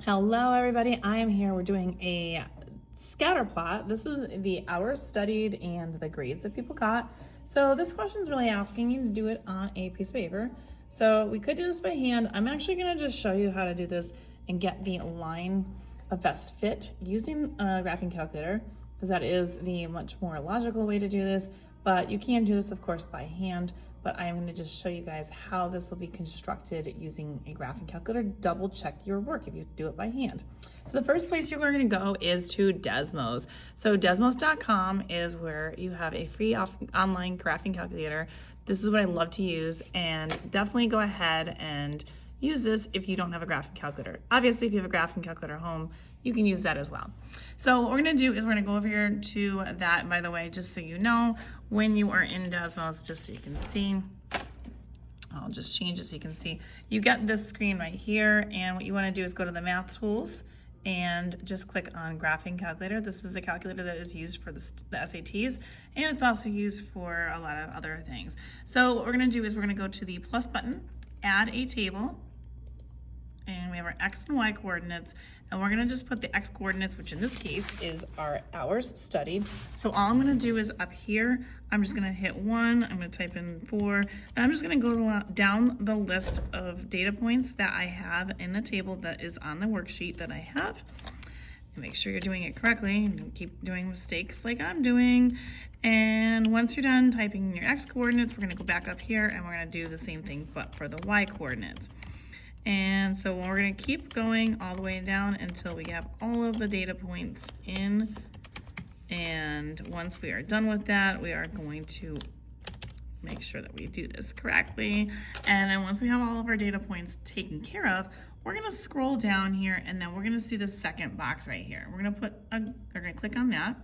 Hello everybody, I am here. We're doing a scatter plot. This is the hours studied and the grades that people got. So this question is really asking you to do it on a piece of paper. So we could do this by hand. I'm actually gonna just show you how to do this and get the line of best fit using a graphing calculator, because that is the much more logical way to do this. But you can do this, of course, by hand, but I'm going to just show you guys how this will be constructed using a graphing calculator. Double check your work if you do it by hand. So the first place you're going to go is to Desmos. So Desmos.com is where you have a free online graphing calculator. This is what I love to use, and definitely go ahead and use this if you don't have a graphing calculator. Obviously, if you have a graphing calculator at home, you can use that as well. So what we're gonna do is we're gonna go over here to that. By the way, just so you know, when you are in Desmos, just so you can see, I'll just change it so you can see. You get this screen right here, and what you wanna do is go to the math tools and just click on graphing calculator. This is the calculator that is used for the SATs, and it's also used for a lot of other things. So what we're gonna do is we're gonna go to the plus button, add a table, and we have our X and Y coordinates, and we're gonna just put the X coordinates, which in this case is our hours studied. So all I'm gonna do is up here, I'm just gonna hit 1, I'm gonna type in 4, and I'm just gonna go down the list of data points that I have in the table that is on the worksheet that I have. And make sure you're doing it correctly, and don't keep doing mistakes like I'm doing. And once you're done typing in your X coordinates, we're gonna go back up here and we're gonna do the same thing but for the Y coordinates. And so we're gonna keep going all the way down until we have all of the data points in. And once we are done with that, we are going to make sure that we do this correctly. And then once we have all of our data points taken care of, we're gonna scroll down here, and then we're gonna see the second box right here. We're gonna click on that.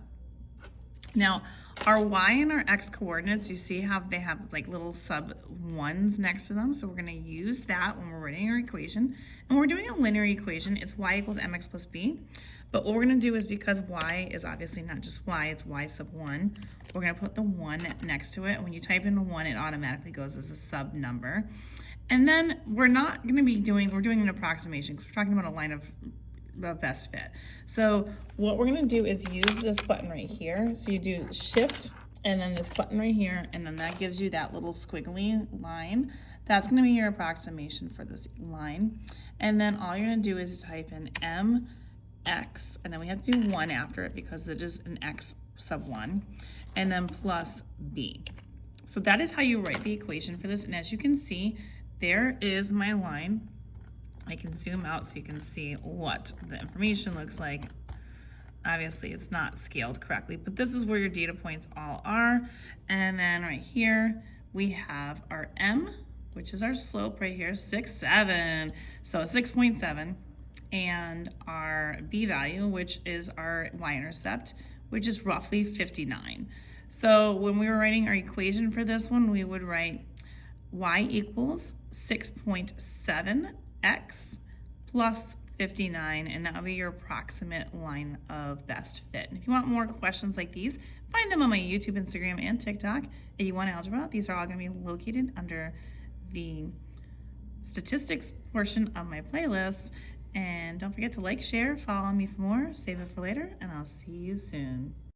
Now, our Y and our X coordinates, you see how they have like little sub ones next to them. So we're gonna use that when we're writing our equation. And we're doing a linear equation, it's Y equals mx plus b. But what we're gonna do is, because Y is obviously not just Y, it's Y sub 1, we're gonna put the 1 next to it. And when you type in the 1, it automatically goes as a sub number. And then we're doing an approximation, because we're talking about a line of best fit. So what we're gonna do is use this button right here. So you do shift and then this button right here, and then that gives you that little squiggly line. That's gonna be your approximation for this line. And then all you're gonna do is type in mx, and then we have to do 1 after it because it is an x sub 1, and then plus b. So that is how you write the equation for this. And as you can see, there is my line. I can zoom out so you can see what the information looks like. Obviously, it's not scaled correctly, but this is where your data points all are. And then right here, we have our M, which is our slope right here, 6.7. So 6.7. And our B value, which is our y-intercept, which is roughly 59. So when we were writing our equation for this one, we would write y equals 6.7x plus 59, and that will be your approximate line of best fit. And if you want more questions like these, find them on my YouTube, Instagram, and TikTok. If you want algebra, these are all going to be located under the statistics portion of my playlist. And don't forget to like, share, follow me for more, save it for later, and I'll see you soon.